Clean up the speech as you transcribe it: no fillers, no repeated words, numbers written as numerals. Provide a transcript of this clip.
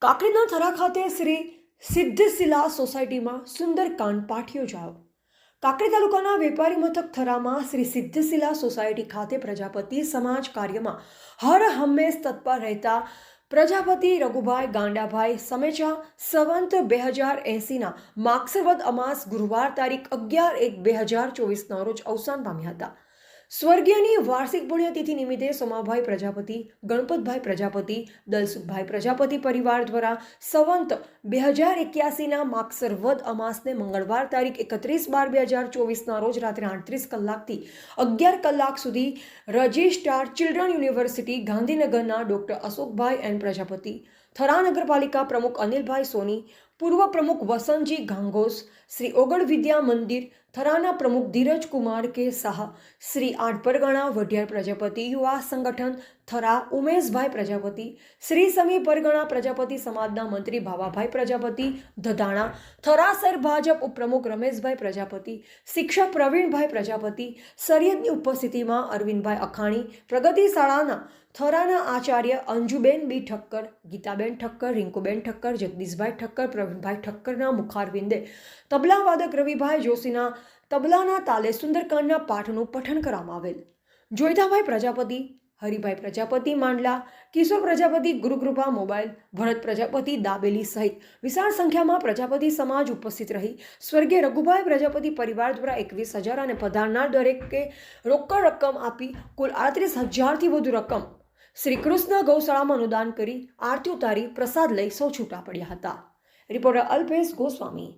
કાકડીના થરા ખાતે શ્રી સિદ્ધશિલા સોસાયટીમાં સુંદરકાંડ પાઠ યોજાયો। કાકડી તાલુકાના વેપારી મથક થરામાં શ્રી સિદ્ધશિલા સોસાયટી ખાતે પ્રજાપતિ સમાજ કાર્યમાં હર હંમેશ તત્પર રહેતા પ્રજાપતિ રઘુભાઈ ગાંડાભાઈ સમેચા સંવંત 2080ના માગસર વદ અમાસ ગુરુવાર તારીખ 11/1/2024ના રોજ અવસાન પામ્યા હતા। સ્વર્ગીયની વાર્ષિક પુણ્યતિથિ નિમિત્તે સોમાભાઈ પ્રજાપતિ, ગણપતભાઈ પ્રજાપતિ, દલસુખભાઈ પ્રજાપતિ પરિવાર દ્વારા સંવંત 2081ના માગસર વદ અમાસને મંગળવાર તારીખ 31/12/2024ના રોજ રાત્રે 38 કલાકથી 11 કલાક સુધી રજિસ્ટ્રાર ચિલ્ડ્રન યુનિવર્સિટી ગાંધીનગરના ડોક્ટર અશોકભાઈ એન પ્રજાપતિ, થરા નગરપાલિકા પ્રમુખ અનિલભાઈ સોની, પૂર્વ પ્રમુખ વસંતજી ગાંગોસ, શ્રી ઓગળ વિદ્યા મંદિર થરાના પ્રમુખ ધીરજ કુમાર કે શાહ, શ્રી આઠ પરગણા વઢિયાર પ્રજાપતિ યુવા સંગઠન થરા ઉમેશભાઈ પ્રજાપતિ, શ્રી સમી પરગણા પ્રજાપતિ સમાજના મંત્રી ભાવાભાઈ પ્રજાપતિ ધધાણા, થરા શહેર ભાજપ ઉપપ્રમુખ રમેશભાઈ પ્રજાપતિ, શિક્ષક પ્રવીણભાઈ પ્રજાપતિ, સરિયદની ઉપસ્થિતિમાં અરવિંદભાઈ અખાણી, પ્રગતિ શાળાના થરાના આચાર્ય અંજુબેન બી ઠક્કર, ગીતાબેન ઠક્કર, રિંકુબેન ઠક્કર, જગદીશભાઈ ઠક્કર, પ્રવીણભાઈ ઠક્કરના મુખારવિંદે તબલા વાદક રવિભાઈ જોશીના તબલાના તાલે સુંદરકાંડના પાઠનું પઠન કરવામાં આવેલ। જોઈતાભાઈ પ્રજાપતિ, હરિભાઈ પ્રજાપતિ માંડલા, કિશોર પ્રજાપતિ ગુરુકૃપા મોબાઈલ, ભરત પ્રજાપતિ દાબેલી સહિત વિશાળ સંખ્યામાં પ્રજાપતિ સમાજ ઉપસ્થિત રહી સ્વર્ગીય રઘુભાઈ પ્રજાપતિ પરિવાર દ્વારા 21,000 અને પધારનાર દરેકે રોકડ રકમ આપી કુલ 38,000થી વધુ રકમ શ્રી કૃષ્ણ ગૌશાળામાં અનુદાન કરી આરતી ઉતારી પ્રસાદ લઈ સૌ છૂટા પડ્યા હતા। રિપોર્ટર અલ્પેશ ગોસ્વામી।